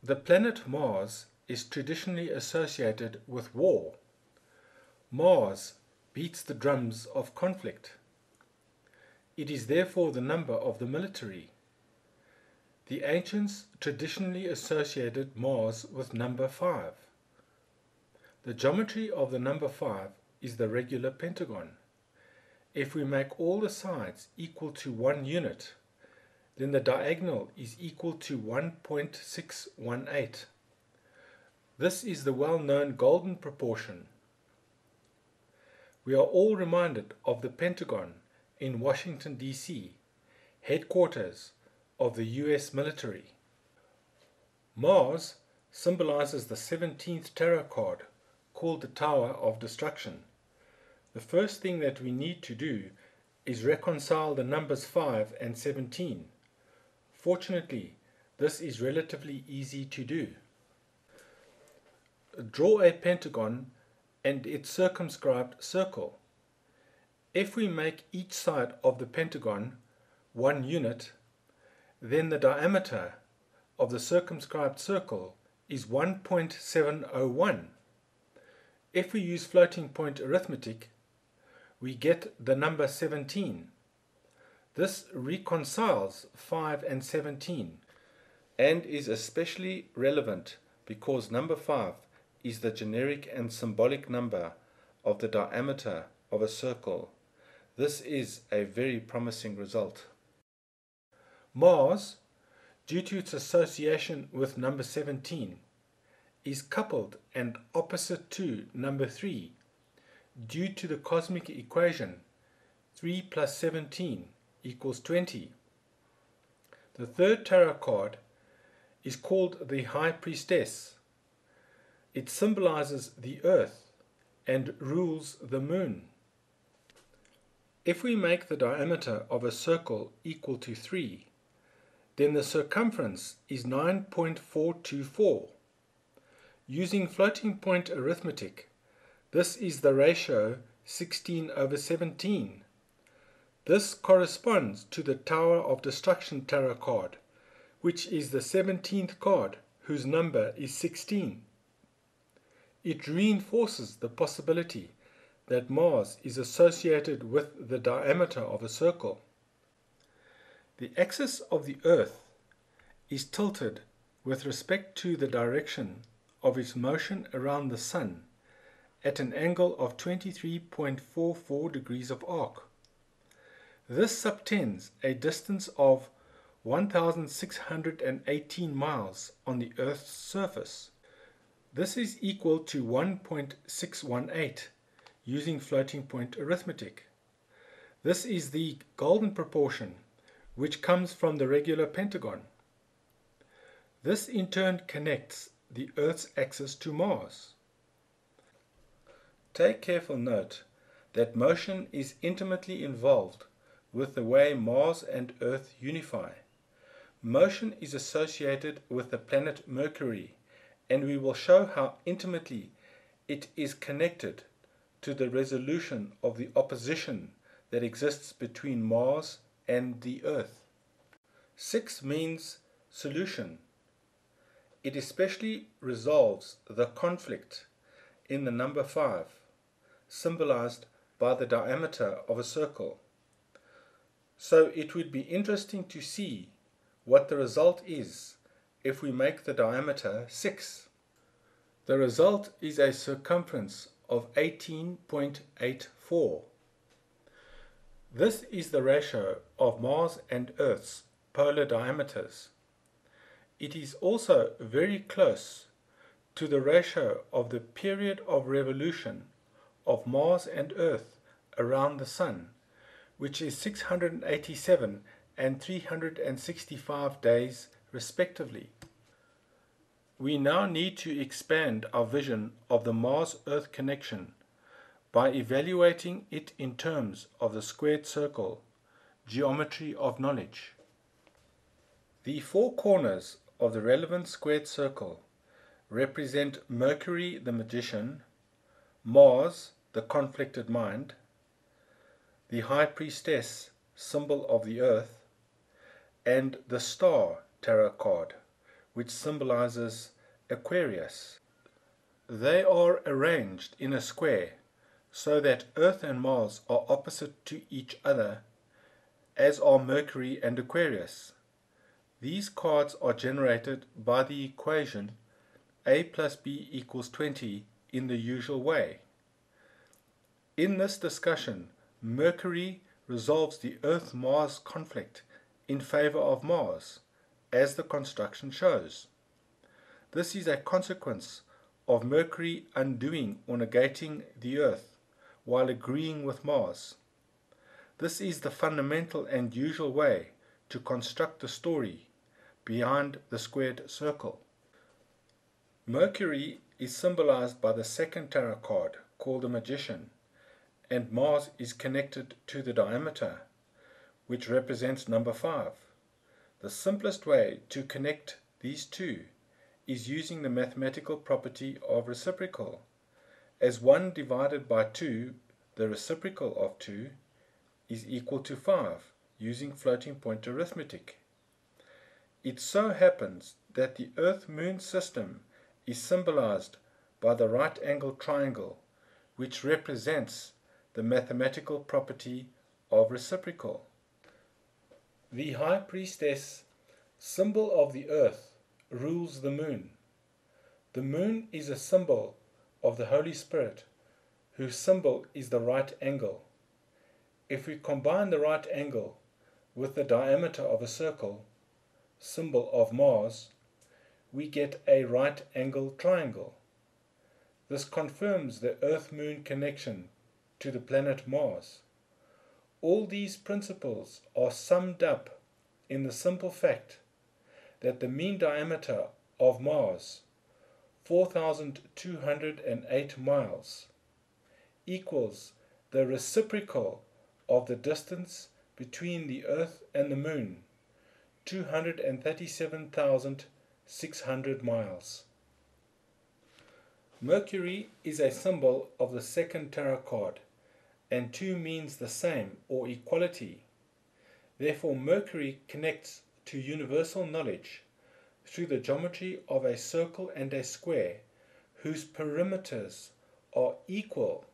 The planet Mars is traditionally associated with war. Mars beats the drums of conflict. It is therefore the number of the military. The ancients traditionally associated Mars with number 5. The geometry of the number 5 is the regular pentagon. If we make all the sides equal to 1 unit, then the diagonal is equal to 1.618. This is the well-known golden proportion. We are all reminded of the Pentagon in Washington, D.C., headquarters of the U.S. military. Mars symbolizes the 17th tarot card, called the Tower of Destruction. The first thing that we need to do is reconcile the numbers 5 and 17. Fortunately, this is relatively easy to do. Draw a pentagon and its circumscribed circle. If we make each side of the pentagon 1 unit, then the diameter of the circumscribed circle is 1.701. If we use floating point arithmetic, we get the number 17. This reconciles 5 and 17 and is especially relevant because number 5 is the generic and symbolic number of the diameter of a circle. This is a very promising result. Mars, due to its association with number 17, is coupled and opposite to number 3 due to the cosmic equation 3 plus 17 equals 20. The third tarot card is called the High Priestess. It symbolizes the earth and rules the moon. If we make the diameter of a circle equal to 3, then the circumference is 9.424. Using floating point arithmetic, this is the ratio 16/17. This corresponds to the Tower of Destruction tarot card, which is the 17th card whose number is 16. It reinforces the possibility that Mars is associated with the diameter of a circle. The axis of the Earth is tilted with respect to the direction of its motion around the Sun at an angle of 23.44 degrees of arc. This subtends a distance of 1,618 miles on the Earth's surface. This is equal to 1.618 using floating point arithmetic. This is the golden proportion, which comes from the regular pentagon. This in turn connects the Earth's axis to Mars. Take careful note that motion is intimately involved with the way Mars and Earth unify. Motion is associated with the planet Mercury, and we will show how intimately it is connected to the resolution of the opposition that exists between Mars and the Earth. 6 means solution. It especially resolves the conflict in the number 5, symbolized by the diameter of a circle. So it would be interesting to see what the result is if we make the diameter 6. The result is a circumference of 18.84. This is the ratio of Mars and Earth's polar diameters. It is also very close to the ratio of the period of revolution of Mars and Earth around the Sun, which is 687 and 365 days respectively. We now need to expand our vision of the Mars-Earth connection by evaluating it in terms of the squared circle, geometry of knowledge. The 4 corners of the relevant squared circle represent Mercury the Magician, Mars the conflicted mind, the High Priestess, symbol of the Earth, and the Star tarot card, which symbolizes Aquarius. They are arranged in a square so that Earth and Mars are opposite to each other, as are Mercury and Aquarius. These cards are generated by the equation A plus B equals 20 in the usual way. In this discussion, Mercury resolves the Earth-Mars conflict in favor of Mars, as the construction shows. This is a consequence of Mercury undoing or negating the Earth while agreeing with Mars. This is the fundamental and usual way to construct the story behind the squared circle. Mercury is symbolized by the second tarot card, called the Magician, and Mars is connected to the diameter, which represents number 5. The simplest way to connect these two is using the mathematical property of reciprocal, as 1 divided by 2, the reciprocal of 2, is equal to 5, using floating point arithmetic. It so happens that the Earth-Moon system is symbolized by the right-angled triangle, which represents the mathematical property of reciprocal. The High Priestess, symbol of the Earth, rules the Moon. The Moon is a symbol of the Holy Spirit, whose symbol is the right angle. If we combine the right angle with the diameter of a circle, symbol of Mars, we get a right-angled triangle. This confirms the Earth-Moon connection to the planet Mars. All these principles are summed up in the simple fact that the mean diameter of Mars, 4,208 miles, equals the reciprocal of the distance between the Earth and the Moon, 237,600 miles. Mercury is a symbol of the second tarot card, and 2 means the same or equality. Therefore, Mercury connects to universal knowledge through the geometry of a circle and a square whose perimeters are equal.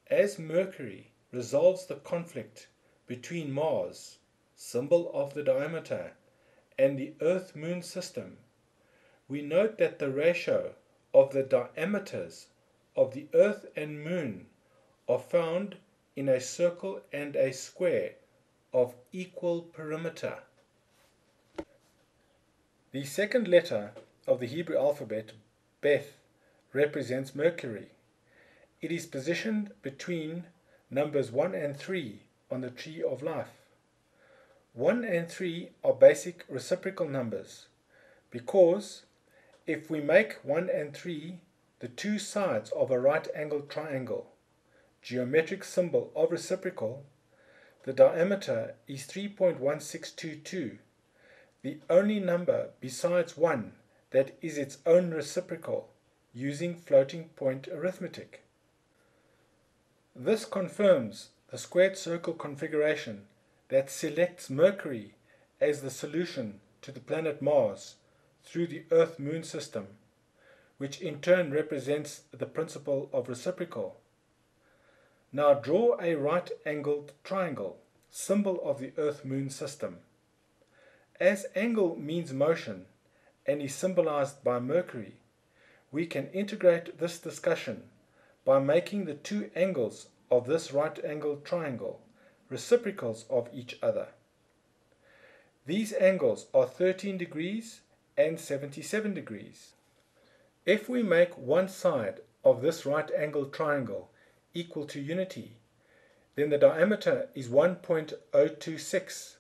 As Mercury resolves the conflict between Mars, symbol of the diameter, and the Earth-Moon system, we note that the ratio of the diameters of the Earth and Moon are found in a circle and a square of equal perimeter. The second letter of the Hebrew alphabet, Beth, represents Mercury. It is positioned between numbers 1 and 3 on the tree of life. 1 and 3 are basic reciprocal numbers because if we make 1 and 3 the two sides of a right-angled triangle, geometric symbol of reciprocal, the diameter is 3.1622, the only number besides 1 that is its own reciprocal, using floating point arithmetic. This confirms the squared circle configuration that selects Mercury as the solution to the planet Mars through the Earth-Moon system, which in turn represents the principle of reciprocal. Now draw a right-angled triangle, symbol of the Earth-Moon system. As angle means motion and is symbolized by Mercury, we can integrate this discussion by making the two angles of this right-angled triangle reciprocals of each other. These angles are 13 degrees and 77 degrees. If we make one side of this right-angled triangle equal to unity, then the diameter is 1.026.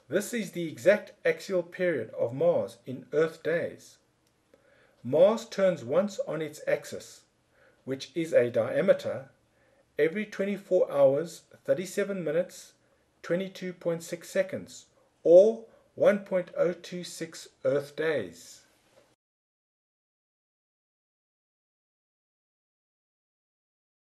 This is the exact axial period of Mars in Earth days. Mars turns once on its axis, which is a diameter, every 24 hours, 37 minutes, 22.6 seconds, or 1.026 Earth days.